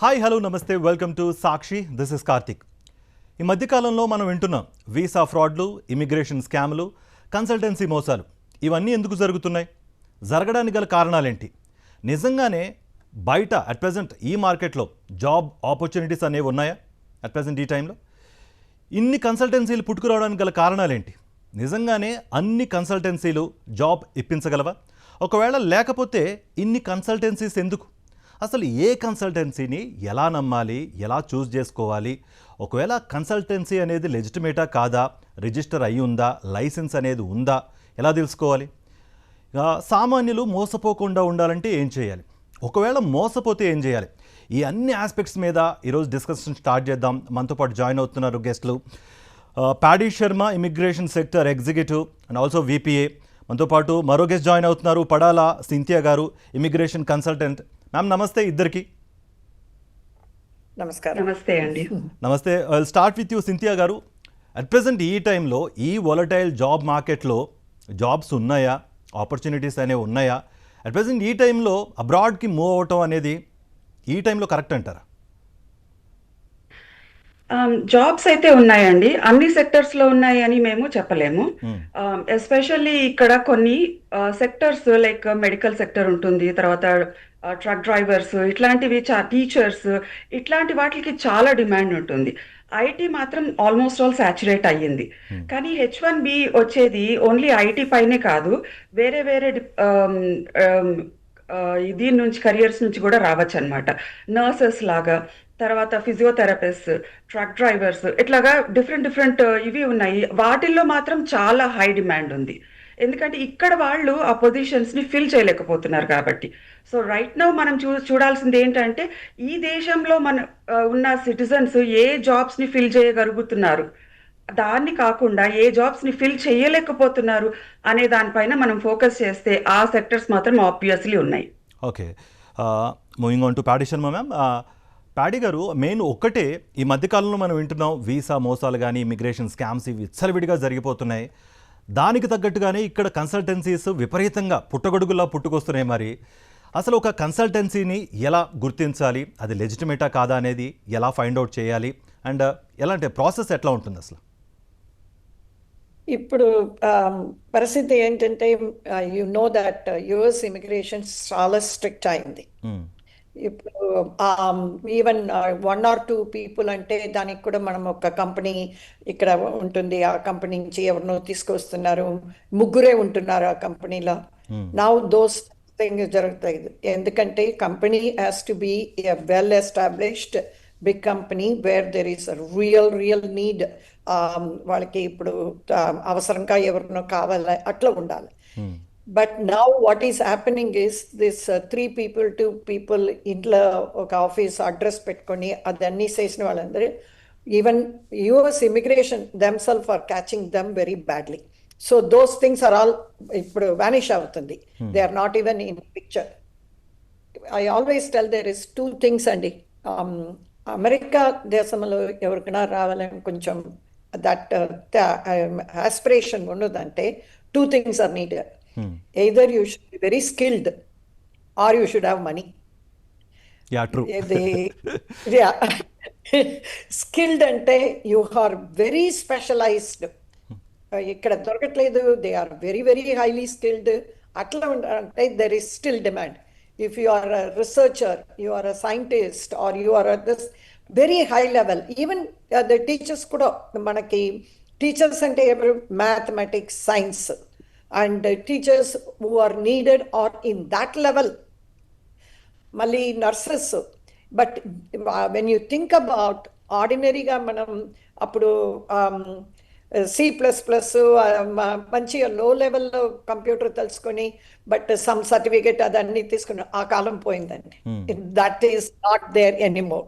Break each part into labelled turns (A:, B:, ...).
A: Hi hello నమస్తే welcome to Sakshi this is Karthik. ఈ మధ్యకాలంలో మనం వింటున్నాం వీసా ఫ్రాడ్లు, ఇమిగ్రేషన్ స్కామ్లు, కన్సల్టెన్సీ మోసాలు. ఇవన్నీ ఎందుకు జరుగుతున్నాయి? జరగడానికి గల కారణాలేంటి? నిజంగానే బయట అట్ ప్రజెంట్ ఈ మార్కెట్లో జాబ్ ఆపర్చునిటీస్ అనేవి ఉన్నాయా అట్ ప్రజెంట్ ఈ టైంలో? ఇన్ని కన్సల్టెన్సీలు పుట్టుకురావడానికి గల కారణాలేంటి? నిజంగానే అన్ని కన్సల్టెన్సీలు జాబ్ ఇప్పించగలవా? ఒకవేళ లేకపోతే ఇన్ని కన్సల్టెన్సీస్ ఎందుకు? అసలు ఏ కన్సల్టెన్సీని ఎలా నమ్మాలి, ఎలా చూస్ చేసుకోవాలి? ఒకవేళ కన్సల్టెన్సీ అనేది లెజిటిమేటా కాదా, రిజిస్టర్ అయి ఉందా, లైసెన్స్ అనేది ఉందా, ఎలా తెలుసుకోవాలి? సామాన్యులు మోసపోకుండా ఉండాలంటే ఏం చేయాలి? ఒకవేళ మోసపోతే ఏం చేయాలి? ఈ అన్ని ఆస్పెక్ట్స్ మీద ఈరోజు డిస్కషన్ స్టార్ట్ చేద్దాం. మనతో పాటు జాయిన్ అవుతున్నారు గెస్ట్లు. Paddy Sharma, immigration sector executive and also VPA. మనతో పాటు మరో గెస్ట్ జాయిన్ అవుతున్నారు, Padala Cynthia garu, immigration consultant. Ma'am నమస్తే ఇద్దరికి.
B: నమస్కారం. నమస్తే అండి.
A: నమస్తే. I'll start with you Cynthia garu. At present ఈ టైంలో ఈ వోలటైల్ జాబ్ మార్కెట్లో జాబ్స్ ఉన్నాయా, ఆపర్చునిటీస్ అనేవి ఉన్నాయా? అట్ ప్రెజెంట్ ఈ టైంలో అబ్రాడ్కి మూవ్ అవటం అనేది ఈ టైంలో కరెక్ట్ అంటారా?
B: జాబ్స్ అయితే ఉన్నాయండి, అన్ని సెక్టర్స్ లో ఉన్నాయి అని మేము చెప్పలేము. ఎస్పెషల్లీ ఇక్కడ కొన్ని సెక్టర్స్ లైక్ మెడికల్ సెక్టర్ ఉంటుంది, తర్వాత ట్రక్ డ్రైవర్స్, ఇట్లాంటివి, టీచర్స్, ఇట్లాంటి వాటికి చాలా డిమాండ్ ఉంటుంది. ఐటీ మాత్రం ఆల్మోస్ట్ ఆల్ సాచురేట్ అయ్యింది. కానీ H1B వచ్చేది ఓన్లీ ఐటీ పైనే కాదు, వేరే వేరే దీని నుంచి, కరియర్స్ నుంచి కూడా రావచ్చు అనమాట. నర్సెస్ లాగా, తర్వాత ఫిజియోథెరపిస్ట్, ట్రక్ డ్రైవర్స్, ఇట్లాగా డిఫరెంట్ ఇవి ఉన్నాయి. వాటిల్లో మాత్రం చాలా హై డిమాండ్ ఉంది, ఎందుకంటే ఇక్కడ వాళ్ళు ఆ పొజిషన్స్ ని ఫిల్ చేయలేకపోతున్నారు కాబట్టి. సో రైట్ నౌ మనం చూడాల్సింది ఏంటంటే ఈ దేశంలో మన ఉన్న సిటిజన్స్ ఏ జాబ్స్ ని ఫిల్ చేయగలుగుతున్నారు, దాన్ని కాకుండా ఏ జాబ్స్ ని ఫిల్ చేయలేకపోతున్నారు అనే దానిపైన మనం ఫోకస్ చేస్తే ఆ సెక్టర్స్ మాత్రం ఆబ్వియస్లీ ఉన్నాయి.
A: Okay, moving on to paddy Sharma ma'am. Paddy గారు, మెయిన్ ఒక్కటే, ఈ మధ్యకాలంలో మనం వింటున్నాం వీసా మోసాలు కానీ, ఇమిగ్రేషన్ స్కామ్స్ ఇవి విచ్చలవిడిగా జరిగిపోతున్నాయి. దానికి తగ్గట్టుగానే ఇక్కడ కన్సల్టెన్సీస్ విపరీతంగా పుట్టగొడుగులా పుట్టుకొస్తున్నాయి. మరి అసలు ఒక కన్సల్టెన్సీని ఎలా గుర్తించాలి, అది లెజిటిమేటా కాదా అనేది ఎలా ఫైండ్ అవుట్ చేయాలి, అండ్ ఎలాంటి ప్రాసెస్ ఎట్లా ఉంటుంది అసలు?
C: ఇప్పుడు పరిస్థితి ఏంటంటే, you know that US immigration చాలా స్ట్రిక్ట్ అయింది. ఇప్పుడు ఈవెన్ 1 or 2 పీపుల్ అంటే దానికి కూడా మనం ఒక కంపెనీ ఇక్కడ ఉంటుంది, ఆ కంపెనీ నుంచి ఎవరినో తీసుకొస్తున్నారు, ముగ్గురే ఉంటున్నారు ఆ కంపెనీలో. నౌ దోస్ థింగ్స్ జరుగుతాయి, ఎందుకంటే company has to be a well established big company where there is real need. వాళ్ళకి ఇప్పుడు అవసరంగా ఎవరినో కావాలి, అట్లా ఉండాలి. But now what is happening is this 3 people 2 people ఇంట్లో ఒక ఆఫీస్ అడ్రస్ పెట్టుకొని అదన్నీ చేసిన వాళ్ళందరూ, even US immigration themselves are catching them very badly. So those things are all ఇప్పుడు వానిష్ అవుతుంది. They are not even in picture. I always tell there is 2 things అండి. America దేశంలో ఎవరికైనా రావాలని కొంచెం దట్ ఆస్పిరేషన్ ఉన్నదంటే 2 things are needed. Either you should be very skilled or you should have money.
A: Yeah, true.
C: Yeah. Skilled ante you are very specialized. Ikkada dorgatledu, they are very highly skilled. Atla ante there is still demand. If you are a researcher, you are a scientist, or you are at this very high level, even the teachers kuda manaki teachers ante mathematics, science, and teachers who are needed are in that level. Mali nurses, but when you think about ordinary ga manam appudu C++ manchi low level computer తెలుసుకొని but some certificate adanni తీసుకుని ఆ కాలం పోయిందండి. That is not there anymore.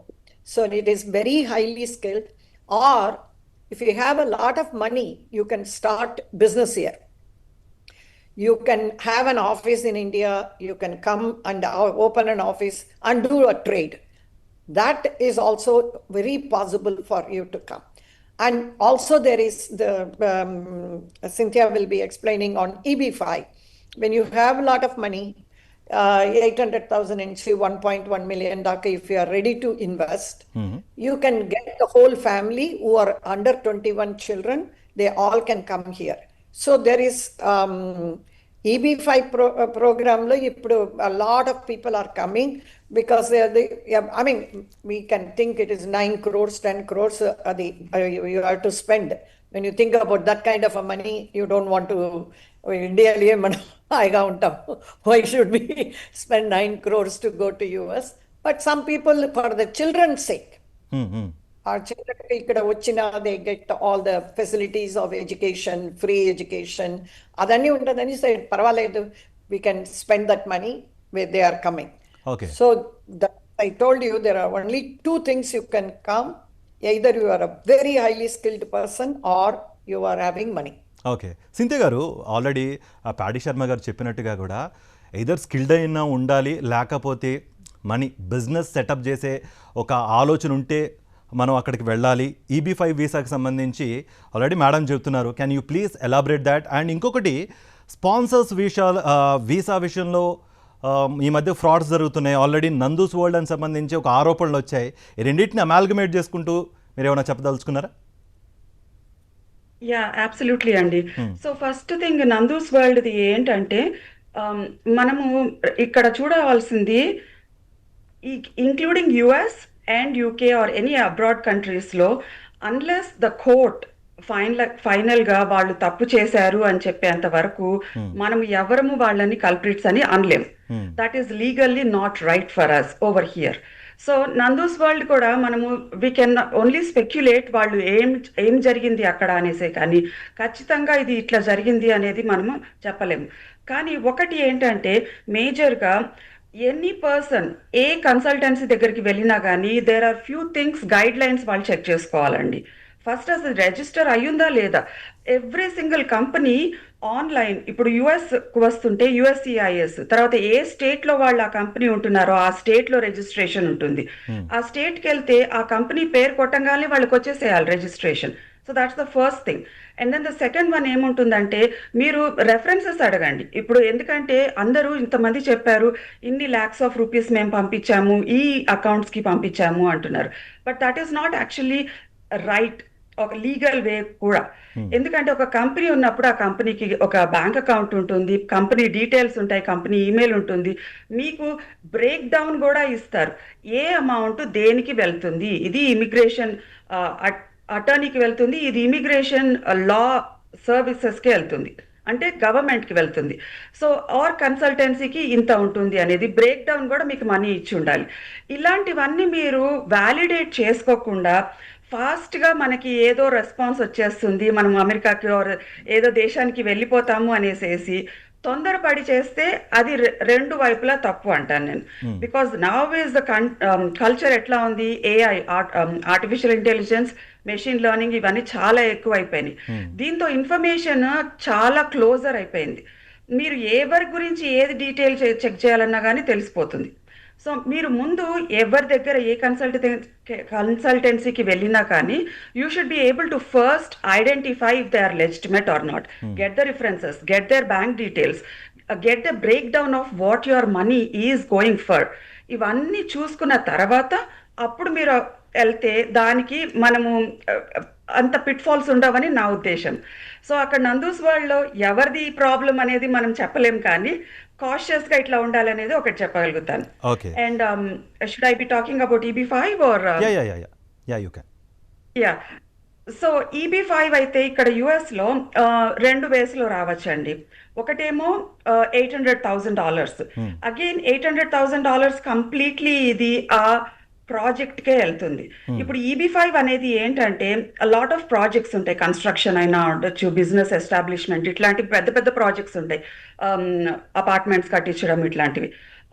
C: So it is very highly skilled, or if you have a lot of money, you can start business here. You can have an office in India, you can come and open an office and do a trade. That is also very possible for you to come. And also there is the, Cynthia will be explaining on EB-5. When you have a lot of money, 800,000 నుంచి 1.1 million దాకా if you are ready to invest, you can get the whole family who are under 21 children, they all can come here. So there is EB5 program లో ఇప్పుడు a lot of people are coming because I mean we can think it is 9 crores 10 crores అది you have to spend. When you think about that kind of a money, you don't want to ఇండియాలో మనం హాయిగా ఉంటాం. Why should we spend 9 crores to go to US? But some people, for the children's sake, ఆ children ఇక్కడ వచ్చిన they get all the facilities of education, free education, అదన్నీ ఉంటుందని side పర్వాలేదు, we can spend that money where they are coming. So I told you there are only 2 things you can come. Either you are a very highly skilled person or you are having money.
A: Okay, Cynthia garu already paddy Sharma గారు చెప్పినట్టుగా కూడా either skilled అయినా ఉండాలి, లేకపోతే money business setup చేసే ఒక ఆలోచన ఉంటే మనం అక్కడికి వెళ్ళాలి. EB5 వీసాకి సంబంధించి ఆల్రెడీ మేడం చెప్తున్నారు. Can you please elaborate that? And ఇంకొకటి, స్పాన్సర్స్ వీసా విషయంలో ఈ మధ్య ఫ్రాడ్స్ జరుగుతున్నాయి. ఆల్రెడీ నందూస్ వరల్డ్ అని సంబంధించి ఒక ఆరోపణలు వచ్చాయి. ఈ రెండింటిని అమాల్గమేట్ చేసుకుంటూ మీరు ఏమైనా చెప్పదలుచుకున్నారా?
B: యా, అబ్సల్యూట్లీ అండి. సో ఫస్ట్ థింగ్, నందూస్ వరల్డ్ది ఏంటంటే మనము ఇక్కడ చూడవలసింది, including US and UK or any abroad countries లో, unless the court ఫైనల్ గా వాళ్ళు తప్పు చేశారు అని చెప్పేంత వరకు మనం ఎవరము వాళ్ళని కల్ప్రిట్స్ అని అనలేం. That is legally not right for us over here. So Nandu's world కూడా మనము వీ కెన్ ఓన్లీ స్పెక్యులేట్ వాళ్ళు ఏం జరిగింది అక్కడ అనేసే, కానీ ఖచ్చితంగా ఇది ఇట్లా జరిగింది అనేది మనము చెప్పలేము. కానీ ఒకటి ఏంటంటే మేజర్గా ఎనీ పర్సన్ ఏ కన్సల్టెన్సీ దగ్గరికి వెళ్ళినా కానీ there are few things, guidelines వాళ్ళు చెక్ చేసుకోవాలండి. ఫస్ట్ అసలు రిజిస్టర్ అయ్యిందా లేదా. ఎవ్రీ సింగిల్ కంపెనీ ఆన్లైన్ ఇప్పుడు యుఎస్ వస్తుంటే USCIS, తర్వాత ఏ స్టేట్ లో వాళ్ళు ఆ కంపెనీ ఉంటున్నారో ఆ స్టేట్ లో రిజిస్ట్రేషన్ ఉంటుంది. ఆ స్టేట్కి వెళ్తే ఆ కంపెనీ పేరు కొట్టంగానే వాళ్ళకి వచ్చేసేయాలి registration. So that's the first thing. And then the second one ఏముంటుందంటే, మీరు రెఫరెన్సెస్ అడగండి. ఇప్పుడు ఎందుకంటే అందరూ ఇంతమంది చెప్పారు ఇన్ని lakhs of rupees మేము పంపించాము, ఈ అకౌంట్స్కి పంపించాము అంటున్నారు. But that is not actually right, ఒక లీగల్ వే కూడా. ఎందుకంటే ఒక కంపెనీ ఉన్నప్పుడు ఆ కంపెనీకి ఒక బ్యాంక్ అకౌంట్ ఉంటుంది, కంపెనీ డీటెయిల్స్ ఉంటాయి, కంపెనీ ఈమెయిల్ ఉంటుంది, మీకు బ్రేక్ డౌన్ కూడా ఇస్తారు ఏ అమౌంట్ దేనికి వెళ్తుంది. ఇది ఇమిగ్రేషన్ అటార్నీకి వెళ్తుంది, ఇది ఇమిగ్రేషన్ లా సర్వీసెస్కి వెళ్తుంది, అంటే గవర్నమెంట్కి వెళ్తుంది. సో ఆర్ కన్సల్టెన్సీకి ఇంత ఉంటుంది అనేది బ్రేక్ డౌన్ కూడా మీకు మనీ ఇచ్చి ఉండాలి. ఇలాంటివన్నీ మీరు వ్యాలిడేట్ చేసుకోకుండా ఫాస్ట్గా మనకి ఏదో రెస్పాన్స్ వచ్చేస్తుంది, మనం అమెరికాకి ఏదో దేశానికి వెళ్ళిపోతాము అనేసేసి తొందరపడి చేస్తే అది రెండు వైపులా తప్పు అంటాను నేను. Because now is the culture ఎట్లా ఉంది, AI artificial intelligence, machine learning ఇవన్నీ చాలా ఎక్కువ అయిపోయినాయి. దీంతో ఇన్ఫర్మేషన్ చాలా క్లోజర్ అయిపోయింది. మీరు ఎవరి గురించి ఏది డీటెయిల్ చెక్ చేయాలన్నా కానీ తెలిసిపోతుంది. సో మీరు ముందు ఎవరి దగ్గర ఏ కన్సల్టెన్సీకి వెళ్ళినా కానీ you should be able to first identify if they are legitimate or not, get the references, get their bank details, get the breakdown of what your money is going for. ఇవన్నీ చూసుకున్న తర్వాత అప్పుడు మీరు వెళ్తే దానికి మనము అంత pit falls ఉండవని నా ఉద్దేశం. సో అక్కడ నందూస్ వరల్డ్ లో ఎవరిది ప్రాబ్లం అనేది మనం చెప్పలేం, కానీ కాషియస్ గా ఇట్లా ఉండాలనేది ఒకటి చెప్పగలుగుతాను. And should I be talking about EB5 or? Yeah, so EB5 అయితే ఇక్కడ US లో 2 ways లో రావచ్చండి. ఒకటేమో $800,000. అగైన్ $800,000 కంప్లీట్లీ ఇది ఆ ప్రాజెక్ట్కే వెళ్తుంది. ఇప్పుడు EB5 అనేది ఏంటంటే లాట్ ఆఫ్ ప్రాజెక్ట్స్ ఉంటాయి, కన్స్ట్రక్షన్ అయినా ఉండొచ్చు, బిజినెస్ ఎస్టాబ్లిష్మెంట్, ఇట్లాంటి పెద్ద పెద్ద ప్రాజెక్ట్స్ ఉంటాయి, అపార్ట్మెంట్స్ కట్టించడం ఇట్లాంటివి.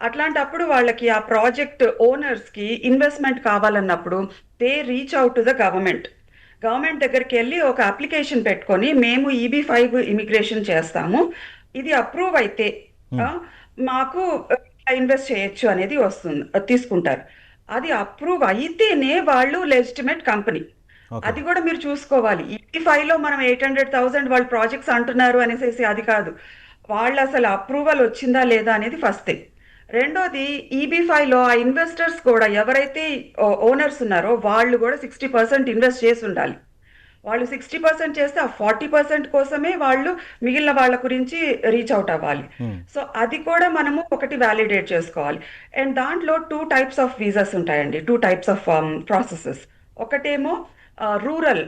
B: అట్లాంటప్పుడు వాళ్ళకి ఆ ప్రాజెక్ట్ ఓనర్స్ కి ఇన్వెస్ట్మెంట్ కావాలన్నప్పుడు they reach out to the government దగ్గరికి వెళ్ళి ఒక అప్లికేషన్ పెట్టుకొని మేము EB5 ఇమిగ్రేషన్ చేస్తాము, ఇది అప్రూవ్ అయితే మాకు ఇన్వెస్ట్ చేయొచ్చు అనేది తీసుకుంటారు. అది అప్రూవ్ అయితేనే వాళ్ళు లెజిటిమేట్ కంపెనీ. అది కూడా మీరు చూసుకోవాలి. EB5 లో మనం 800,000 వాళ్ళు ప్రాజెక్ట్స్ అంటున్నారు అనేసి అది కాదు, వాళ్ళు అసలు అప్రూవల్ వచ్చిందా లేదా అనేది ఫస్ట్ థింగ్. రెండోది EB5 లో ఆ ఇన్వెస్టర్స్ కూడా ఎవరైతే ఓనర్స్ ఉన్నారో వాళ్ళు కూడా 60% ఇన్వెస్ట్ చేసి ఉండాలి. వాళ్ళు 60% చేస్తే ఆ 40% కోసమే వాళ్ళు మిగిలిన వాళ్ళ గురించి రీచ్ అవుట్ అవ్వాలి. సో అది కూడా మనము ఒకటి వ్యాలిడేట్ చేసుకోవాలి. అండ్ దాంట్లో 2 టైప్స్ ఆఫ్ వీసాస్ ఉంటాయండి, 2 టైప్స్ ఆఫ్ ప్రాసెసెస్. ఒకటేమో రూరల్,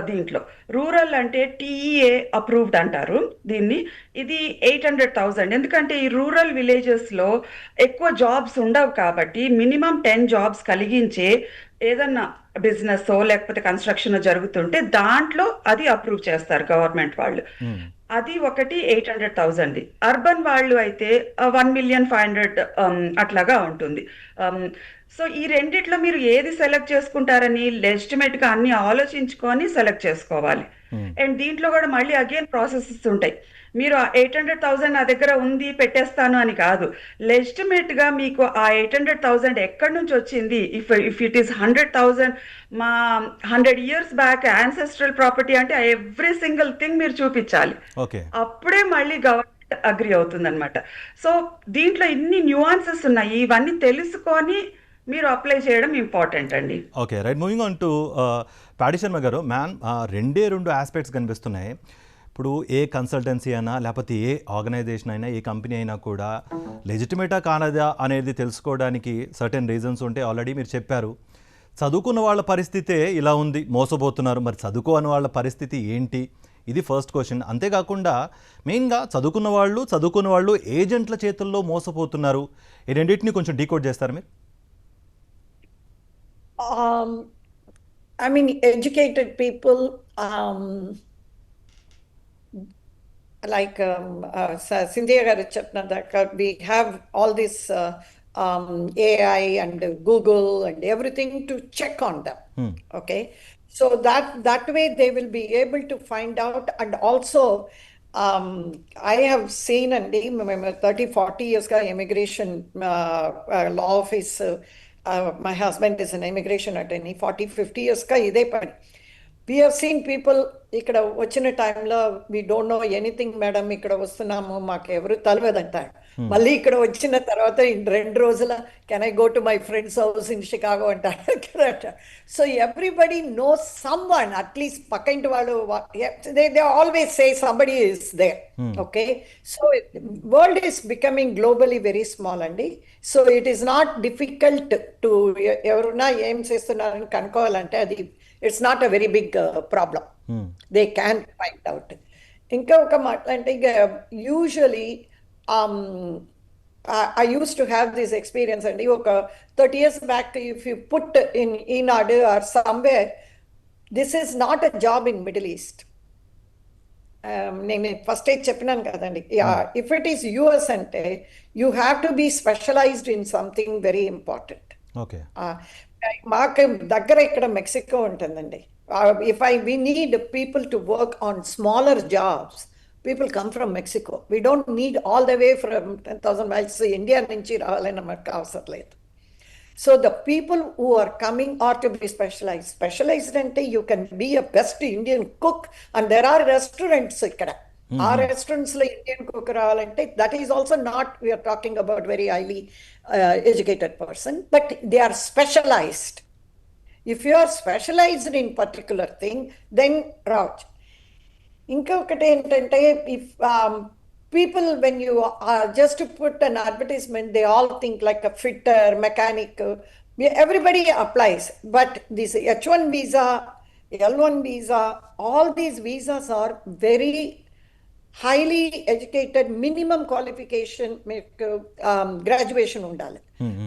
B: దీంట్లో రూరల్ అంటే TEA అప్రూవ్డ్ అంటారు దీన్ని. ఇది 800,000. ఎందుకంటే ఈ రూరల్ విలేజెస్ లో ఎక్కువ జాబ్స్ ఉండవు కాబట్టి మినిమం 10 జాబ్స్ కలిగించే ఏదన్నా బిజినెస్ లేకపోతే కన్స్ట్రక్షన్ జరుగుతుంటే దాంట్లో అది అప్రూవ్ చేస్తారు గవర్నమెంట్ వాళ్ళు. అది ఒకటి 800,000. అర్బన్ వాళ్ళు అయితే 1,500,000 అట్లాగా ఉంటుంది. సో ఈ రెండిట్లో మీరు ఏది సెలెక్ట్ చేసుకుంటారని లెజిటిమేట్ గా అన్ని ఆలోచించుకొని సెలెక్ట్ చేసుకోవాలి. అండ్ దీంట్లో కూడా మళ్ళీ అగైన్ ప్రాసెసెస్ ఉంటాయి. మీరు ఆ 800,000 నా దగ్గర ఉంది పెట్టేస్తాను అని కాదు. లెజిటిమేట్ గా మీకు ఆ 800,000 ఎక్కడి నుంచి వచ్చింది, ఇఫ్ ఇట్ ఈస్ 100,000 మా 100 years బ్యాక్ యాన్సెస్ట్రల్ ప్రాపర్టీ అంటే ఎవ్రీ సింగిల్ థింగ్ మీరు చూపించాలి.
A: ఓకే.
B: అప్పుడే మళ్ళీ గవర్నమెంట్ అగ్రి అవుతుంది అనమాట. సో దీంట్లో ఇన్ని న్యూఆన్సెస్ ఉన్నాయి, ఇవన్నీ తెలుసుకొని మీరు అప్లై చేయడం ఇంపార్టెంట్ అండి.
A: Okay, right. Moving on to పాడి శర్మ గారు, మ్యామ్, రెండు ఆస్పెక్ట్స్ కనిపిస్తున్నాయి. ఇప్పుడు ఏ కన్సల్టెన్సీ అయినా లేకపోతే ఏ ఆర్గనైజేషన్ అయినా ఏ కంపెనీ అయినా కూడా లెజిటిమేటా కానదా అనేది తెలుసుకోవడానికి సర్టెన్ రీజన్స్ ఉంటే ఆల్రెడీ మీరు చెప్పారు. చదువుకున్న వాళ్ళ పరిస్థితే ఇలా ఉంది, మోసపోతున్నారు. మరి చదువుకోని వాళ్ళ పరిస్థితి ఏంటి? ఇది ఫస్ట్ క్వశ్చన్. అంతేకాకుండా మెయిన్గా చదువుకున్న వాళ్ళు ఏజెంట్ల చేతుల్లో మోసపోతున్నారు. ఈ రెండింటిని కొంచెం డీకోడ్ చేస్తారు మీరు?
C: I mean, educated people, like Cynthia garu cheppinadaaka, we have all this AI and Google and everything to check on them. Okay, so that way they will be able to find out. And also I have seen, and 30-40 years ga immigration law office, my husband is an immigration attorney, 40-50 years ka ide pani. We have seen people ikkada vachina time lo, we don't know anything madam, ikkada vastunnamo maaku evaru talvadantaru. Malli ikkada vachina tarvata in 2 రోజుల can I go to my friend's house in Chicago antaru. So everybody knows someone, at least pakkinti vaadu, they always say somebody is there. Okay, so world is becoming globally very small andi. So it is not difficult to evaruna em chestunnaru kanukovalante, adi it's not a very big problem. They can find out. Inka oka matlante, usually I used to have this experience, and oka 30 years back, if you put in Enadu or somewhere, this is not a job in Middle East. నేను first చెప్పినాను కదండి, if it is US అంటే you have to be specialised in something very important.
A: Okay,
C: మాకు దగ్గర ఇక్కడ Mexico ఉంటుందండి. we need people to work on smaller jobs, people come from Mexico. We don't need all the way from 10,000 miles India నుంచి రావాలని మనకు అవసరం లేదు. So the people who are coming are to be specialized అంటే you can be a best Indian cook, and there are restaurants ఇక్కడ. ఆ restaurants లో Indian cook రావాలంటే that is also not, we are talking about very highly educated person, but they are specialized. If you are specialized in particular thing, then రావచ్చు. ఇంకొకటి ఏంటంటే, if people, when you are just to put an advertisement, they all think like a fitter, mechanic, everybody applies. But this H1 visa, L1 visa, all these visas are very highly educated, minimum qualification, graduation undali.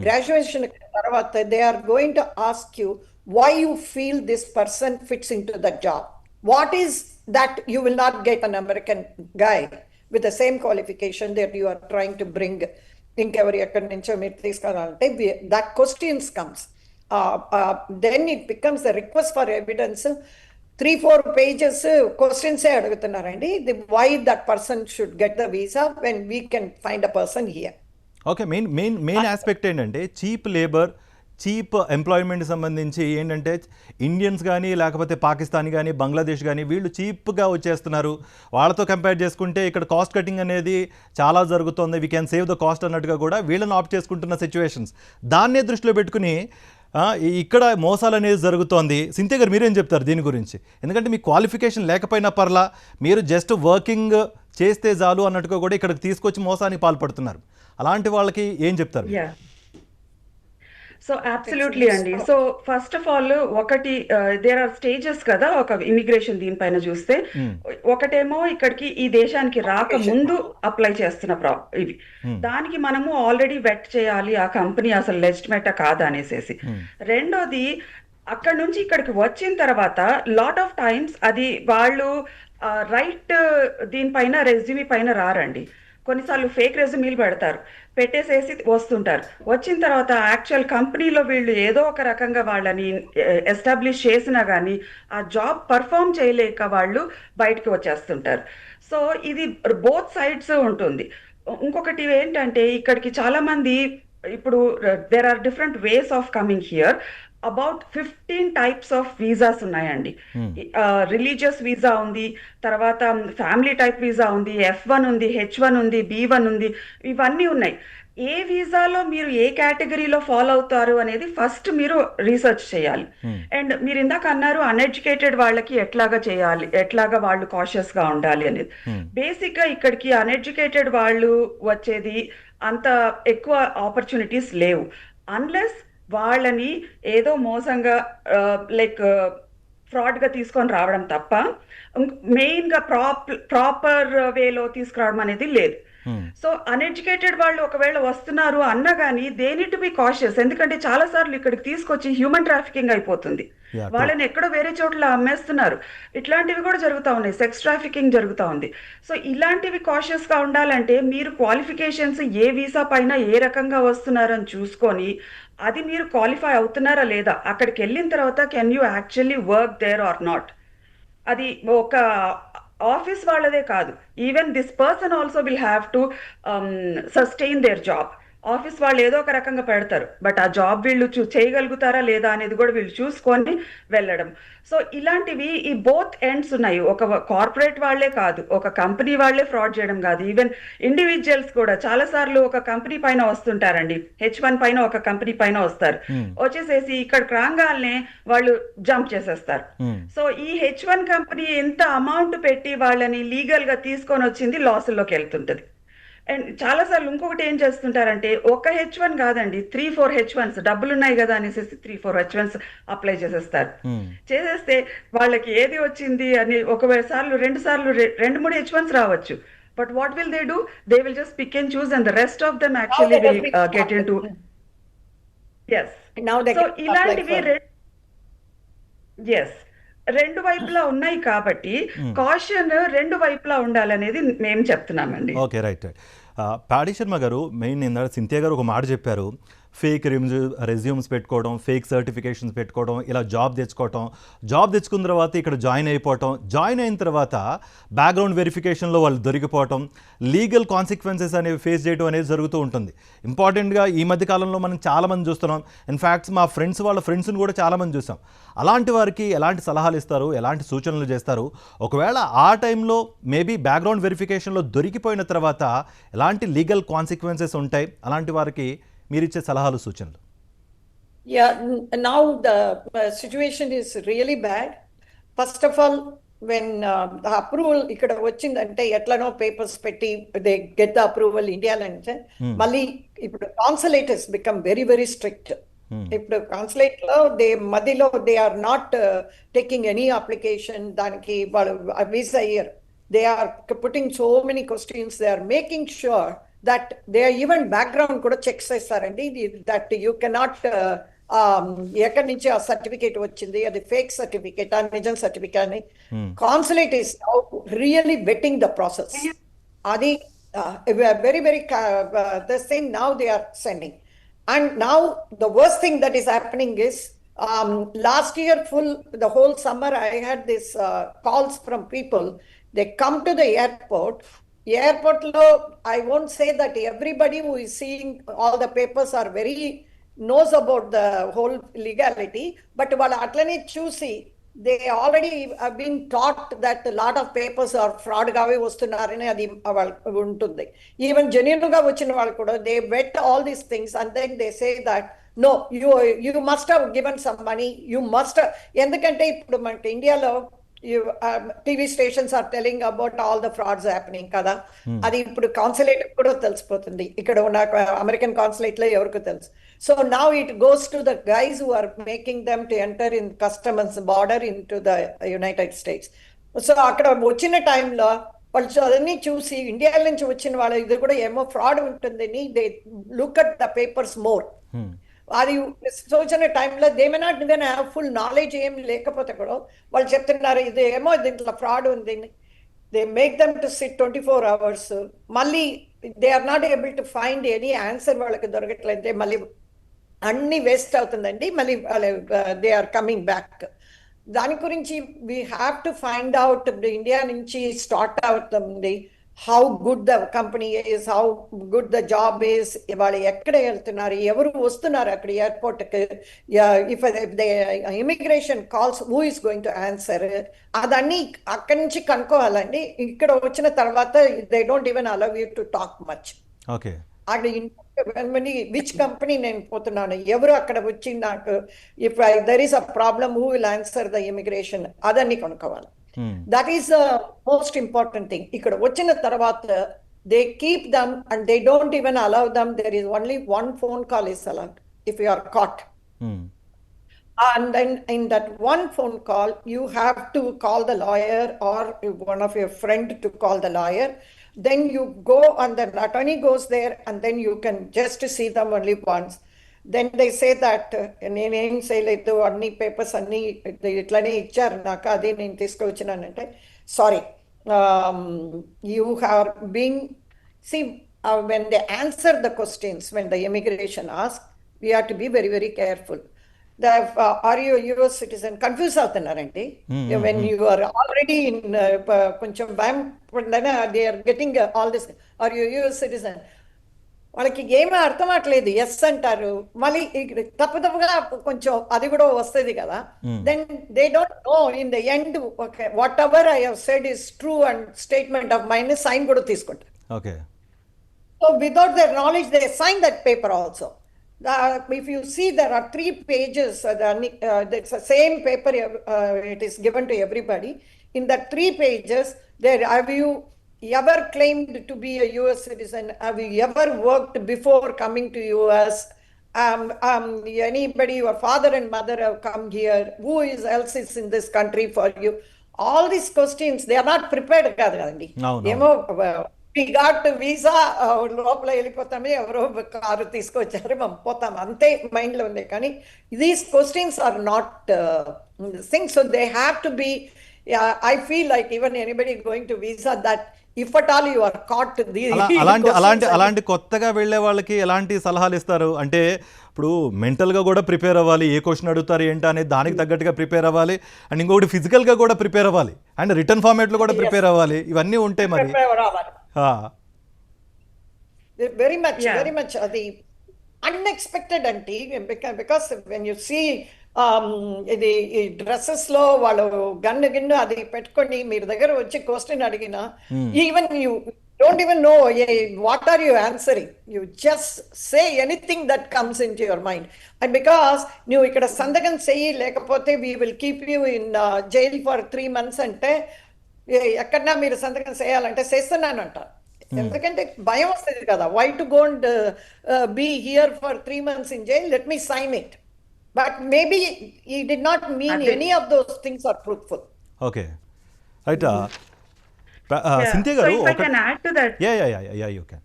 C: Graduation tarvata they are going to ask you why you feel this person fits into the job. What is that you will not get an American guy with the same qualification that you are trying to bring. Inkevari ekkadi nuncho meer తీసుకురావాలంటే that questions comes. Then it becomes a request for evidence. 3-4 pages questions అడుగుతున్నారండి, why that person should get the visa when we can find a person here.
A: Okay, main aspect ఏంటంటే cheap labour, cheap employment సంబంధించి ఏంటంటే Indians కానీ లేకపోతే పాకిస్తానీ కానీ బంగ్లాదేశ్ కానీ వీళ్ళు చీప్గా వచ్చేస్తున్నారు. వాళ్ళతో కంపేర్ చేసుకుంటే ఇక్కడ కాస్ట్ కటింగ్ అనేది చాలా జరుగుతుంది, we can save the cost అన్నట్టుగా కూడా వీళ్ళని ఆప్ట్ చేసుకుంటున్న సిచ్యువేషన్స్. దాన్నే దృష్టిలో పెట్టుకుని ఇక్కడ మోసాలు అనేది జరుగుతోంది. సింతే గారు మీరేం చెప్తారు దీని గురించి? ఎందుకంటే మీ క్వాలిఫికేషన్ లేకపోయినా పర్లా, మీరు జస్ట్ వర్కింగ్ చేస్తే చాలు అన్నట్టుగా కూడా ఇక్కడికి తీసుకొచ్చి మోసానికి పాల్పడుతున్నారు. అలాంటి వాళ్ళకి ఏం చెప్తారు?
B: సో అబ్సల్యూట్లీ అండి. సో ఫస్ట్ ఆఫ్ ఆల్ ఒకటి దేర్ ఆర్ స్టేజెస్ కదా ఒక ఇమిగ్రేషన్ దీనిపైన చూస్తే. ఒకటేమో ఇక్కడికి ఈ దేశానికి రాక ముందు అప్లై చేస్తున్న ఇవి, దానికి మనము ఆల్రెడీ వెట్ చేయాలి ఆ కంపెనీ అసలు లెజిటిమేటా కాదా అనేసి. రెండోది అక్కడ నుంచి ఇక్కడికి వచ్చిన తర్వాత లాట్ ఆఫ్ టైమ్స్ అది వాళ్ళు రైట్ దీనిపైన రెజ్యూమి పైన రారండి. కొన్నిసార్లు ఫేక్ రెజ్యూమీలు పెడతారు, పెట్టేసేసి వస్తుంటారు. వచ్చిన తర్వాత యాక్చువల్ కంపెనీలో వీళ్ళు ఏదో ఒక రకంగా వాళ్ళని ఎస్టాబ్లిష్ చేసినా కానీ ఆ జాబ్ పర్ఫామ్ చేయలేక వాళ్ళు బయటకు వచ్చేస్తుంటారు. సో ఇది బోత్ సైడ్స్ ఉంటుంది. ఇంకొకటి ఏంటంటే ఇక్కడికి చాలా మంది ఇప్పుడు there are different ways of coming here. About 15 types of visas ఉన్నాయండి. రిలీజియస్ వీసా ఉంది, తర్వాత ఫ్యామిలీ టైప్ వీసా ఉంది, F1 ఉంది, H1 ఉంది, B1 ఉంది, ఇవన్నీ ఉన్నాయి. ఏ వీసాలో మీరు ఏ కేటగిరీలో ఫాలో అవుతారు అనేది ఫస్ట్ మీరు రీసెర్చ్ చేయాలి. అండ్ మీరు ఇందాక అన్నారు అన్ఎడ్యుకేటెడ్ వాళ్ళకి ఎట్లాగా చేయాలి, ఎట్లాగా వాళ్ళు కాషియస్ గా ఉండాలి అనేది. బేసిక్ గా ఇక్కడికి అన్ఎడ్యుకేటెడ్ వాళ్ళు వచ్చేది అంత ఎక్కువ ఆపర్చునిటీస్ లేవు, అన్లెస్ వాళ్ళని ఏదో మోసంగా లైక్ ఫ్రాడ్ గా తీసుకొని రావడం తప్ప మెయిన్ గా ప్రాపర్ వేలో తీసుకురావడం అనేది లేదు. సో అన్ఎడ్యుకేటెడ్ వాళ్ళు ఒకవేళ వస్తున్నారు అన్నా కానీ they need to be cautious. ఎందుకంటే చాలా సార్లు ఇక్కడికి తీసుకొచ్చి హ్యూమన్ ట్రాఫికింగ్ అయిపోతుంది, వాళ్ళని ఎక్కడో వేరే చోట్ల అమ్మేస్తున్నారు. ఇట్లాంటివి కూడా జరుగుతూ ఉన్నాయి, సెక్స్ ట్రాఫికింగ్ జరుగుతూ ఉంది. సో ఇలాంటివి కాషియస్ గా ఉండాలంటే మీరు క్వాలిఫికేషన్స్ ఏ వీసా పైన ఏ రకంగా వస్తున్నారని చూసుకొని అది మీరు క్వాలిఫై అవుతున్నారా లేదా, అక్కడికి వెళ్ళిన తర్వాత can you actually work there or not. అది ఒక ఆఫీస్ వాళ్ళదే కాదు, even this person also will have to sustain their job. Office వాళ్ళు ఏదో ఒక రకంగా పెడతారు, బట్ ఆ జాబ్ వీళ్ళు చేయగలుగుతారా లేదా అనేది కూడా వీళ్ళు చూసుకొని వెళ్ళడం. సో ఇలాంటివి ఈ బోత్ ఎండ్స్ ఉన్నాయి. ఒక కార్పొరేట్ వాళ్లే కాదు, ఒక కంపెనీ వాళ్లే ఫ్రాడ్ చేయడం కాదు, ఈవెన్ ఇండివిజువల్స్ కూడా చాలా సార్లు ఒక కంపెనీ పైన వస్తుంటారండి. H1 పైన ఒక కంపెనీ పైన వస్తారు, వచ్చేసేసి ఇక్కడ రాగానే వాళ్ళు జంప్ చేసేస్తారు. సో ఈ H1 కంపెనీ ఎంత అమౌంట్ పెట్టి వాళ్ళని లీగల్ గా తీసుకొని వచ్చింది లాసుల్లోకి వెళ్తుంటది. అండ్ చాలా సార్లు ఇంకొకటి ఏం చేస్తుంటారంటే ఒక H1 కాదండి, 3-4 H1s డబ్బులు ఉన్నాయి కదా అనేసి 3-4 H1s అప్లై చేసేస్తారు. చేసేస్తే వాళ్ళకి ఏది వచ్చింది అని ఒకవేళ సార్లు 2-3 H1s రావచ్చు, but what will they do, they will just pick and choose and the rest of them actually will get into so ఇలాంటివి రెండు వైపులా ఉన్నాయి కాబట్టి కాషన్ రెండు వైపులా ఉండాలనేది మేము చెప్తున్నామండి.
A: Okay, right. Paddy Sharma garu, main ఇందాక సింథియా గారు ఒక మాట చెప్పారు, ఫేక్ రెజ్యూమ్స్ పెట్టుకోవడం, ఫేక్ సర్టిఫికేషన్స్ పెట్టుకోవడం, ఇలా జాబ్ తెచ్చుకున్న తర్వాత ఇక్కడ జాయిన్ అయిన తర్వాత బ్యాక్గ్రౌండ్ వెరిఫికేషన్లో వాళ్ళు దొరికిపోవటం, లీగల్ కాన్సిక్వెన్సెస్ అనేవి ఫేస్ చేయడం అనేది జరుగుతూ ఉంటుంది. ఇంపార్టెంట్గా ఈ మధ్య కాలంలో మనం చాలామంది చూస్తున్నాం, ఇన్ఫ్యాక్ట్ మా వాళ్ళ ఫ్రెండ్స్ని కూడా చాలామంది చూసాం. అలాంటి వారికి ఎలాంటి సలహాలు ఇస్తారు, ఎలాంటి సూచనలు చేస్తారు? ఒకవేళ ఆ టైంలో మేబీ బ్యాక్గ్రౌండ్ వెరిఫికేషన్లో దొరికిపోయిన తర్వాత ఎలాంటి లీగల్ కాన్సిక్వెన్సెస్ ఉంటాయి, అలాంటి వారికి మీరు ఇచ్చే సలహాలు సూచనలు?
C: Now the situation is really bad. First of all, when the approval ikkada vachindante etlano papers petti they get the approval India lante malli ippudu consulate has become very very strict. Ippudu consulate lo madilo they are not taking any application daniki visa year. They are putting so many questions, they are making sure that they are even background kuda check chestarandi, that you cannot ఎక్కడి నుంచి ఆ certificate వచ్చింది, అది fake certificate, నిజం certificate అని. Consulate is now really vetting the process. అది very very the same now they are sending. And now the worst thing that is happening is last year the whole summer I had this calls from people. They come to the airport lo, I won't say that everybody who is seeing all the papers are very knows about the whole legality, but వాళ్ళు అట్లనే చూసి they already have been taught that a lot of papers are fraud గావే వస్తున్నారని అది వాళ్ళకి ఉంటుంది. Even genuine గా వచ్చిన వాళ్ళు కూడా they vet all these things and then they say that no, you must have given some money, you must have, ఎందుకంటే ఇప్పుడు మనకి ఇండియాలో TV stations are telling about all the frauds happening కదా, అది ఇప్పుడు కాన్సులేట్ కూడా తెలిసిపోతుంది. ఇక్కడ ఉన్న అమెరికన్ కాన్సులేట్ లో ఎవరికి తెలుసు. So now it goes to the guys who are making them to enter in customers border into the United States. So అక్కడ వచ్చిన టైంలో వాళ్ళు అదన్నీ చూసి ఇండియా నుంచి వచ్చిన వాళ్ళు ఇది కూడా ఏమో ఫ్రాడ్ ఉంటుందని they look at the papers more. అది సూచన టైంలో they may not even have full knowledge ఏం లేకపోతే కూడా వాళ్ళు చెప్తున్నారు ఇది ఏమో దీంట్లో ఫ్రాడ్ ఉంది. They make them to sit 24 hours. మళ్ళీ they are not able to find any answer, వాళ్ళకి దొరకట్లేదు, మళ్ళీ అన్ని వేస్ట్ అవుతుందండి. మళ్ళీ దే ఆర్ కమింగ్ బ్యాక్. దాని గురించి we have to find out India నుంచి స్టార్ట్ అవుతుంది how good the company is, how good the job is, వాళ్ళు ఎక్కడ వెళ్తున్నారు, ఎవరు వస్తున్నారు అక్కడ ఎయిర్పోర్ట్కి, if the immigration calls who is going to answer, అదన్నీ అక్కడి నుంచి కనుక్కోవాలండి. ఇక్కడ వచ్చిన తర్వాత they don't even allow you to talk much.
A: Okay,
C: అక్కడ విచ్ కంపెనీ నేను పోతున్నాను, ఎవరు అక్కడ వచ్చి నాకు if there is a problem who will answer the immigration, అదన్నీ కనుక్కోవాలి. That is the most important thing. ఇక్కడ వచ్చిన తర్వాత they keep them and they don't even allow them. There is only one phone call is allowed if you are caught. And then in that one phone call you have to call the lawyer or one of your friend to call the lawyer. Then you go and the attorney goes there and then you can just see them only once. Then they say that నేనేం చేయలేదు, అన్ని papers అన్ని ఇట్లానే ఇచ్చారు నాకు, అదే నేను తీసుకొచ్చినానంటే sorry, you have being see when they answer the questions, when the immigration asks, we have to be very very careful. The are you a US citizen confuse అవుతున్నారండి. When you are already in కొంచెం భయం they are getting all this, are you a US citizen, వాళ్ళకి ఏమీ అర్థం అవట్లేదు, yes అంటారు, మళ్ళీ తప్పుగా కొంచెం అది కూడా వస్తుంది కదా. Then they don't know in the end whatever I have said is true and statement of mind sign కూడా తీసుకుంటారు.
A: Okay,
C: so without their knowledge they sign that paper also. If you see there are 3 pages, it's the same paper, it is given to everybody. In that 3 pages there have you ever claimed to be a US citizen, have you ever worked before coming to US, anybody, your father and mother have come here, who else is in this country for you, all these questions they are not prepared kadandi. Emo we got visa లోపల వెళ్ళిపోతామే, ఎవరో car తీసుకొచ్చారు మనం పోతాం అంతే mind లో ఉంది. కానీ these questions are not things, so they have to be, I feel like even anybody going to visa that if at all you are caught
A: అలాంటి కొత్తగా వెళ్ళే వాళ్ళకి ఎలాంటి సలహాలు ఇస్తారు అంటే, ఇప్పుడు మెంటల్గా కూడా ప్రిపేర్ అవ్వాలి, ఏ క్వశ్చన్ అడుగుతారు ఏంటి అనేది దానికి తగ్గట్టుగా ప్రిపేర్ అవ్వాలి, అండ్ ఇంకొకటి ఫిజికల్గా కూడా ప్రిపేర్ అవ్వాలి, అండ్ రిటర్న్ ఫార్మేట్లో కూడా ప్రిపేర్ అవ్వాలి, ఇవన్నీ ఉంటాయి మరి.
C: వెరీ మచ్ అది అన్ఎక్స్పెక్టెడ్ అంటే, బికాస్ వెన్ యూ సీ ఇది ఈ డ్రెస్సెస్ లో వాళ్ళు గిన్ను అది పెట్టుకొని మీరు దగ్గర వచ్చి క్వశ్చన్ అడిగిన, even you don't even know what are you answering, you just say anything that comes into your mind. And because నువ్వు ఇక్కడ సంతకం చెయ్యి లేకపోతే we will keep you in jail for 3 months అంటే, ఎక్కడన్నా మీరు సంతకం చేయాలంటే చేస్తున్నానంట, ఎందుకంటే భయం వస్తుంది కదా. Why to go and be here for 3 months in jail, let me sign it. But maybe he did not mean any of those things are truthful.
A: Okay, right. Cynthia garu,
B: so if I can add to that.
A: Yeah, you can.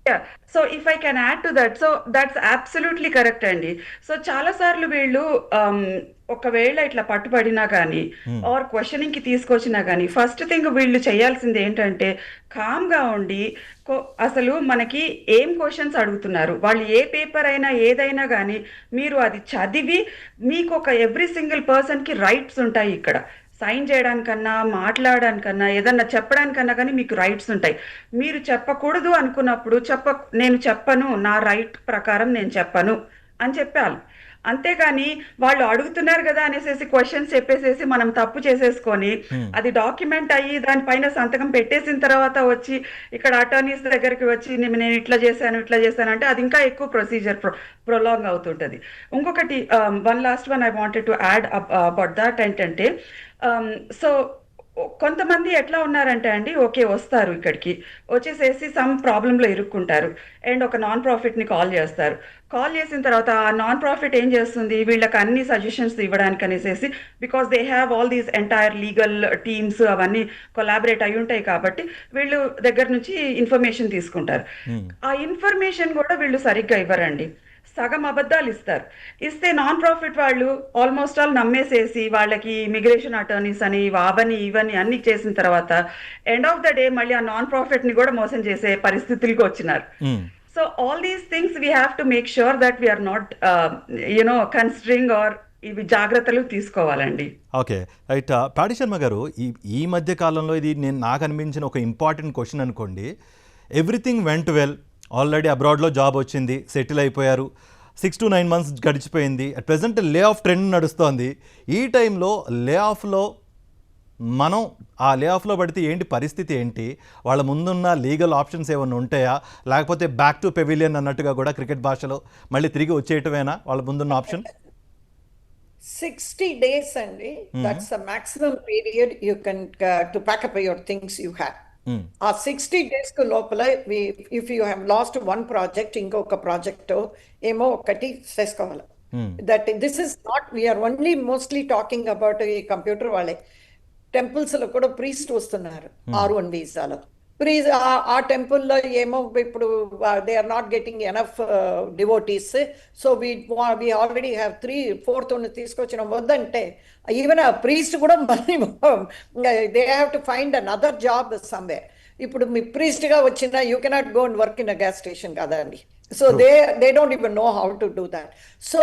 B: Yeah, so if I can add to that, so that's absolutely correct అండి. So చాలా సార్లు వీళ్ళు ఒకవేళ ఇట్లా పట్టుబడినా కానీ are questioning కి తీసుకొచ్చినా కానీ ఫస్ట్ థింగ్ వీళ్ళు చేయాల్సింది ఏంటంటే కామ్గా ఉండి అసలు మనకి ఏం క్వశ్చన్స్ అడుగుతున్నారు, వాళ్ళు ఏ పేపర్ అయినా ఏదైనా కానీ మీరు అది చదివి, మీకు ఒక ఎవ్రీ సింగిల్ పర్సన్ కి రైట్స్ ఉంటాయి ఇక్కడ, సైన్ చేయడానికన్నా మాట్లాడడానికన్నా ఏదన్నా చెప్పడానికన్నా కానీ మీకు రైట్స్ ఉంటాయి. మీరు చెప్పకూడదు అనుకున్నప్పుడు నేను చెప్పను, నా రైట్ ప్రకారం నేను చెప్పను, అని చెప్పాలి. అంతేగాని వాళ్ళు అడుగుతున్నారు కదా అనేసి క్వశ్చన్స్ చెప్పేసేసి మనం తప్పు చేసేసుకొని అది డాక్యుమెంట్ అయ్యి దానిపైన సంతకం పెట్టేసిన తర్వాత వచ్చి ఇక్కడ అటార్నీస్ దగ్గరికి వచ్చి నేను ఇట్లా చేశాను అంటే అది ఇంకా ఎక్కువ ప్రొసీజర్ ప్రొలాంగ్ అవుతుంటది. ఇంకొకటి one last one I wanted to add about that ఏంటంటే సో కొంతమంది ఎట్లా ఉన్నారంటే అండి, ఓకే వస్తారు ఇక్కడికి, వచ్చేసేసి సమ్ ప్రాబ్లంలో ఇరుక్కుంటారు అండ్ ఒక నాన్ ప్రాఫిట్ని కాల్ చేస్తారు. కాల్ చేసిన తర్వాత ఆ నాన్ ప్రాఫిట్ ఏం చేస్తుంది, వీళ్ళకి అన్ని సజెషన్స్ ఇవ్వడానికి అనేసి, because they have all these entire legal teams అవన్నీ కొలాబరేట్ అయి ఉంటాయి కాబట్టి వీళ్ళు దగ్గర నుంచి ఇన్ఫర్మేషన్ తీసుకుంటారు. ఆ ఇన్ఫర్మేషన్ కూడా వీళ్ళు సరిగ్గా ఇవ్వరండి, సగం అబద్ధాలు ఇస్తారు. ఇస్తే నాన్ ప్రాఫిట్ వాళ్ళు ఆల్మోస్ట్ ఆల్ నమ్మేసేసి వాళ్ళకి ఇమిగ్రేషన్ అటర్నీస్ అని ఇవని అన్ని చేసిన తర్వాత ఎండ్ ఆఫ్ ద డే మళ్ళీ ఆ నాన్ ప్రాఫిట్ ని కూడా మోసం చేసే పరిస్థితులకు వచ్చినారు. So all these things we have to make sure that we are not considering or ఇవి జాగ్రత్తలు తీసుకోవాలండి.
A: Okay right. పాడి శర్మ గారు, ఈ మధ్య కాలంలో ఇది నాకు అనిపించిన ఒక ఇంపార్టెంట్ క్వశ్చన్ అనుకోండి. ఎవ్రీథింగ్ వెంట్ వెల్, ఆల్రెడీ అబ్రాడ్లో జాబ్ వచ్చింది, సెటిల్ అయిపోయారు, 6 to 9 months గడిచిపోయింది. At present lay off trend నడుస్తోంది. ఈ టైంలో లే ఆఫ్లో మనం ఆ లే ఆఫ్లో పడితే ఏంటి పరిస్థితి ఏంటి, వాళ్ళ ముందున్న లీగల్ ఆప్షన్స్ ఏమైనా ఉంటాయా, లేకపోతే బ్యాక్ టు పెవిలియన్ అన్నట్టుగా కూడా క్రికెట్ భాషలో మళ్ళీ తిరిగి వచ్చేయటమేనా వాళ్ళ ముందున్న ఆప్షన్?
C: 60 days అండి, that's the maximum period you can to pack up your things you have. ఆ 60 days కు లోపల if you have lost one project ఇంకొక ప్రాజెక్ట్ ఏమో ఒకటి చేసుకోవాలి. That this is not we are only mostly talking about ఈ computer వాళ్ళే. Temples లో కూడా ప్రీస్ట్ వస్తున్నారు R1 వీసాలో. ఆ టెంపుల్లో ఏమో ఇప్పుడు they are not getting enough devotees, so we already have 3/4 తీసుకొచ్చిన వద్దంటే ఈవెన్ ఆ ప్రీస్ట్ కూడా మళ్ళీ they have to find another job somewhere. ఇప్పుడు మీ ప్రీస్ట్గా వచ్చిన you cannot go and work in a gas station కదా అండి. So they don't even know how to do that. So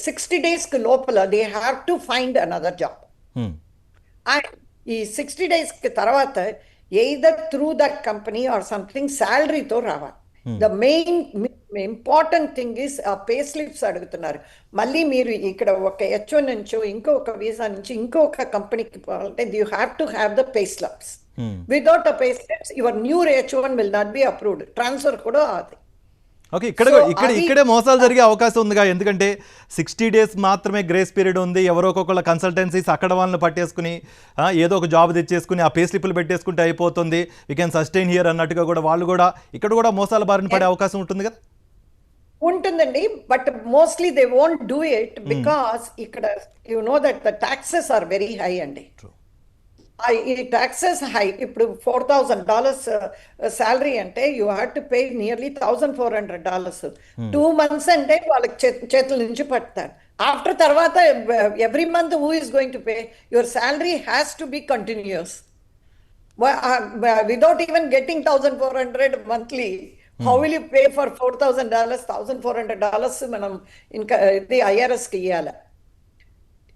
C: 60 days లోపల they have to find another job. And ఈ 60 days తర్వాత either through that company or something శాలరీతో రావాలి. The main important thing is ఆ pay slips అడుగుతున్నారు. మళ్ళీ మీరు ఇక్కడ ఒక H1 నుంచో ఇంకొక వీసా నుంచి ఇంకొక కంపెనీకి పోవాలంటే you have to have the pay slips. Without the pay slips your new H1 will not be approved. Transfer కూడా అది.
A: ఓకే, ఇక్కడే మోసాలు జరిగే అవకాశం ఉందిగా, ఎందుకంటే 60 days మాత్రమే గ్రేస్ పీరియడ్ ఉంది. ఎవరో ఒకళ్ళ కన్సల్టెన్సీస్ అక్కడ వాళ్ళని పట్టేసుకుని ఏదో ఒక జాబ్ తెచ్చేసుకుని ఆ పే స్లిప్లు పెట్టేసుకుంటే అయిపోతుంది, వీ కెన్ సస్టైన్ హియర్ అన్నట్టుగా కూడా వాళ్ళు కూడా ఇక్కడ కూడా మోసాల బారిన పడే అవకాశం ఉంటుంది కదా.
C: ఉంటుందండి, but mostly they won't do it because ఇక్కడ you know that the taxes are very high అండి. ఈ టాక్సెస్ హై. ఇప్పుడు $4,000 శాలరీ అంటే you have to pay nearly $1,400. 2 months అంటే వాళ్ళకి చేతుల నుంచి పడతారు. ఆఫ్టర్ తర్వాత every month who is going to pay? Your salary has to B continuous. Without even getting $1,400 monthly, how will you pay for $4,000? $1,400 మనం ఇంకా ఇది IRSకి ఇవ్వాలి,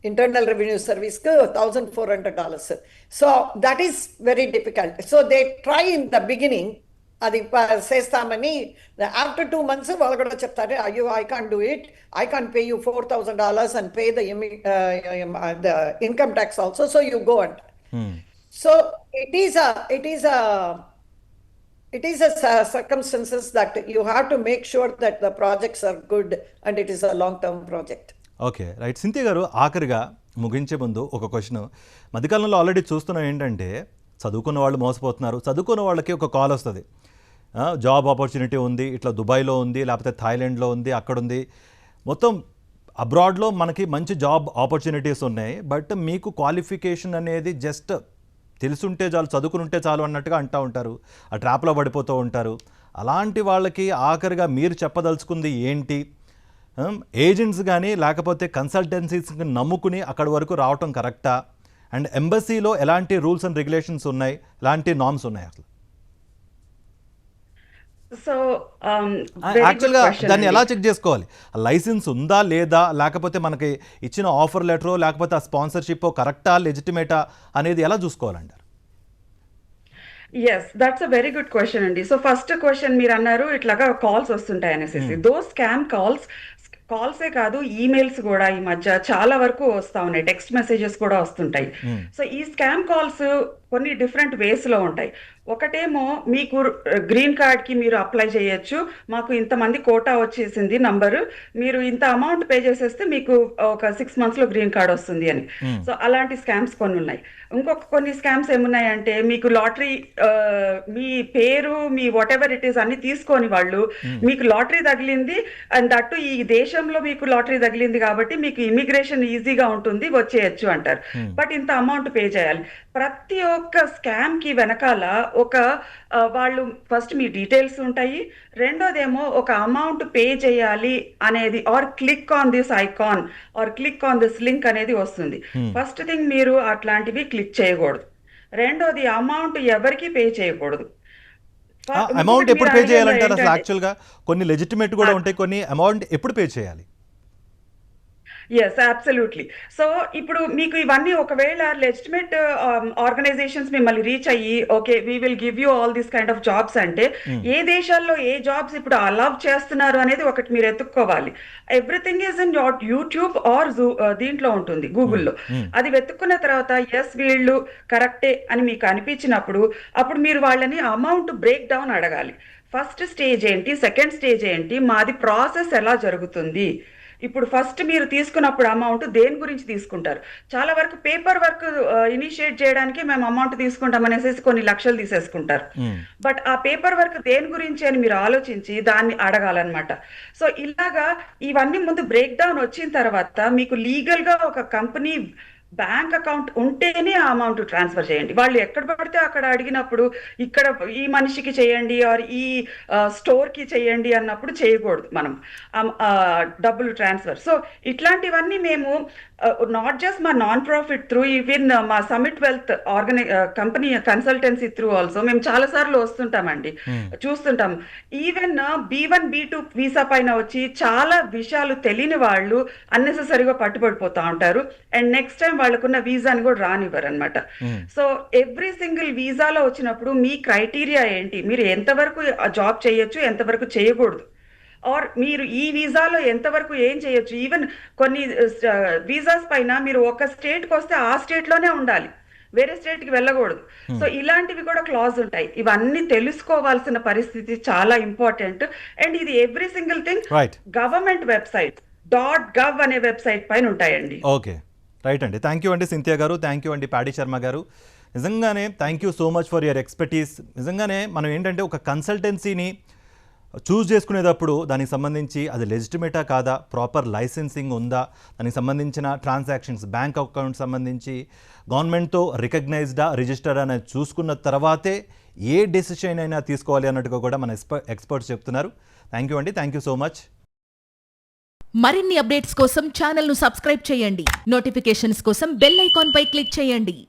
C: ఇంటర్నల్ రెవెన్యూ సర్వీస్కి $1,400. So that is very difficult. So they try in the beginning అది చేస్తామని. After 2 months వాళ్ళు కూడా చెప్తారు, అయ్యో I can't do it, I can't pay you $4,000 and pay the income tax also, so you go and. So it is a circumstances that you have to make sure that the projects are good and it is a long-term project.
A: Okay right. Cynthia garu, ఆఖరిగా ముగించే ముందు ఒక question. మధ్యకాలంలో already చూస్తున్నాం ఏంటంటే చదువుకున్న వాళ్ళు మోసపోతున్నారు. చదువుకున్న వాళ్ళకి ఒక కాల్ వస్తుంది, జాబ్ ఆపర్చునిటీ ఉంది, ఇట్లా దుబాయ్లో ఉంది, లేకపోతే థాయిలాండ్లో ఉంది, అక్కడ ఉంది, మొత్తం అబ్రాడ్లో మనకి మంచి జాబ్ ఆపర్చునిటీస్ ఉన్నాయి, బట్ మీకు క్వాలిఫికేషన్ అనేది జస్ట్ తెలుసుంటే చాలు, చదువుకుని చాలు అన్నట్టుగా అంటూ ఉంటారు. ఆ ట్రాప్లో పడిపోతూ ఉంటారు. అలాంటి వాళ్ళకి ఆఖరిగా మీరు చెప్పదలుచుకుంది ఏంటి? ఏజెంట్స్ కానీ లేకపోతే కన్సల్టెన్సీస్కి నమ్ముకుని అక్కడి వరకు రావటం కరెక్టా? అండ్ ఎంబసీలో ఎలాంటి రూల్స్ అండ్ రెగ్యులేషన్స్ ఉన్నాయి, ఎలాంటి నార్మ్స్ ఉన్నాయి అసలు?
B: సో
A: యాక్చువల్గా దాన్ని ఎలా చెక్ చేసుకోవాలి? లైసెన్స్ ఉందా లేదా, లేకపోతే మనకి ఇచ్చిన ఆఫర్ లెటరో లేకపోతే ఆ స్పాన్సర్షిప్ కరెక్టా, లెజిటిమేటా అనేది ఎలా చూసుకోవాలంటారు?
B: Yes, that's a very good question అండి. సో ఫస్ట్ క్వశ్చన్ మీరు అన్నారు ఇట్లాగా కాల్స్ వస్తుంటాయి అనేసి. దోస్ స్కామ్ కాల్స్ కాల్సే కాదు, ఈమెయిల్స్ కూడా ఈ మధ్య చాలా వరకు వస్తా ఉన్నాయి, టెక్స్ట్ మెసేజెస్ కూడా వస్తుంటాయి. సో ఈ స్కామ్ కాల్స్ కొన్ని డిఫరెంట్ వేస్ లో ఉంటాయి. ఒకటేమో మీకు గ్రీన్ కార్డ్ కి మీరు అప్లై చేయొచ్చు, మాకు ఇంతమంది కోటా వచ్చేసింది నంబరు, మీరు ఇంత అమౌంట్ పే చేసేస్తే మీకు ఒక 6 months లో గ్రీన్ కార్డ్ వస్తుంది అని. సో అలాంటి స్కామ్స్ కొన్ని ఉన్నాయి. ఇంకొక కొన్ని స్కామ్స్ ఏమున్నాయంటే మీకు లాటరీ, మీ పేరు, me what ever it is అన్ని తీసుకొని వాళ్ళు మీకు లాటరీ తగిలింది అండ్ దట్టు ఈ దేశంలో మీకు లాటరీ తగిలింది కాబట్టి మీకు ఇమిగ్రేషన్ ఈజీగా ఉంటుంది, వచ్చేయచ్చు అంటారు. బట్ ఇంత అమౌంట్ పే చేయాలి. ప్రతి ఒక్క స్కామ్ కి వెనకాల ఒక వాళ్ళు ఫస్ట్ మీ డీటెయిల్స్ ఉంటాయి, రెండోదేమో ఒక అమౌంట్ పే చేయాలి అనేది, or click on this icon or click on this link అనేది వస్తుంది. ఫస్ట్ థింగ్ మీరు అట్లాంటివి క్లిక్ చేయకూడదు. రెండోది అమౌంట్ ఎవరికి పే చేయకూడదు.
A: అమౌంట్ ఎప్పుడు పే చేయాలంటారు అసలు? యాక్చువల్గా కొన్ని లెజిటిమేట్ కూడా ఉంటాయి, కొన్ని అమౌంట్ ఎప్పుడు పే చేయాలి?
B: Yes, absolutely. సో ఇప్పుడు మీకు ఇవన్నీ ఒకవేళ లెజిటిమేట్ ఆర్గనైజేషన్స్ మిమ్మల్ని రీచ్ అయ్యి okay we will give you all this kind of jobs అంటే, ఏ దేశాల్లో ఏ జాబ్స్ ఇప్పుడు అలౌ చేస్తున్నారు అనేది ఒకటి మీరు ఎత్తుక్కోవాలి. Everything is in YouTube or దీంట్లో ఉంటుంది, గూగుల్లో. అది వెతుక్కున్న తర్వాత ఎస్ వీళ్ళు కరెక్టే అని మీకు అనిపించినప్పుడు అప్పుడు మీరు వాళ్ళని అమౌంట్ బ్రేక్ డౌన్ అడగాలి. ఫస్ట్ స్టేజ్ ఏంటి, సెకండ్ స్టేజ్ ఏంటి, మాది ప్రాసెస్ ఎలా జరుగుతుంది. ఇప్పుడు ఫస్ట్ మీరు తీసుకున్నప్పుడు అమౌంట్ దేని గురించి తీసుకుంటారు? చాలా వరకు పేపర్ వర్క్ ఇనిషియేట్ చేయడానికి మేము అమౌంట్ తీసుకుంటాం అనేసి కొన్ని లక్షలు తీసేసుకుంటారు. బట్ ఆ పేపర్ వర్క్ దేని గురించి అని మీరు ఆలోచించి దాన్ని అడగాలన్నమాట. సో ఇలాగా ఇవన్నీ ముందు బ్రేక్ డౌన్ వచ్చిన తర్వాత మీకు లీగల్ గా ఒక కంపెనీ బ్యాంక్ అకౌంట్ ఉంటేనే ఆ అమౌంట్ ట్రాన్స్ఫర్ చేయండి. వాళ్ళు ఎక్కడ పడితే అక్కడ అడిగినప్పుడు ఇక్కడ ఈ మనిషికి చేయండి ఆర్ ఈ స్టోర్ కి చేయండి అన్నప్పుడు చేయకూడదు మనం డబ్బులు ట్రాన్స్ఫర్. సో ఇట్లాంటివన్నీ మేము నాట్ జస్ట్ మా నాన్ ప్రాఫిట్ త్రూ, ఈవెన్ మా summit wealth company consultancy through also మేము చాలా సార్లు వస్తుంటామండి, చూస్తుంటాం. ఈవెన్ B1 B2 వీసా పైన వచ్చి చాలా విషయాలు తెలియని వాళ్ళు అన్నెసెసరీగా పట్టుబడిపోతా ఉంటారు. అండ్ నెక్స్ట్ టైం వాళ్ళకున్న వీసాని కూడా రానివ్వరు అనమాట. సో ఎవ్రీ సింగిల్ వీసాలో వచ్చినప్పుడు మీ క్రైటీరియా ఏంటి, మీరు ఎంతవరకు జాబ్ చేయొచ్చు, ఎంతవరకు చేయకూడదు, ఆర్ మీరు ఈ వీసాలో ఎంతవరకు ఏం చేయొచ్చు. ఈవెన్ కొన్ని వీసాస్ పైన మీరు ఒక స్టేట్కి వస్తే ఆ స్టేట్ లోనే ఉండాలి, వేరే స్టేట్ కి వెళ్ళకూడదు. సో ఇలాంటివి కూడా క్లాజ్ ఉంటాయి. ఇవన్నీ తెలుసుకోవాల్సిన పరిస్థితి చాలా ఇంపార్టెంట్. అండ్ ఇది every single thing government website .gov అనే వెబ్సైట్ పైన ఉంటాయండి.
A: ఓకే, రైట్ అండి. థ్యాంక్ యూ అండి సింథియా గారు, థ్యాంక్ యూ అండి ప్యాడీ శర్మ గారు. నిజంగానే thank you so much for your expertise. నిజంగానే మనం ఏంటంటే ఒక కన్సల్టెన్సీని చూస్ చేసుకునేటప్పుడు దానికి సంబంధించి అది లెజిటిమేటా కాదా, ప్రాపర్ లైసెన్సింగ్ ఉందా, దానికి సంబంధించిన ట్రాన్సాక్షన్స్ బ్యాంక్ అకౌంట్ సంబంధించి గవర్నమెంట్తో రికగ్నైజ్డా రిజిస్టర్డ్ అనేది చూసుకున్న తర్వాతే ఏ డెసిషన్ అయినా తీసుకోవాలి అన్నట్టుగా కూడా మన ఎక్స్పర్ట్స్ చెప్తున్నారు. థ్యాంక్ యూ అండి, థ్యాంక్ యూ సో మచ్.
D: మరిన్ని అప్డేట్స్ కోసం ఛానల్ను సబ్స్క్రైబ్ చేయండి. నోటిఫికేషన్స్ కోసం బెల్ ఐకాన్ పై క్లిక్ చేయండి.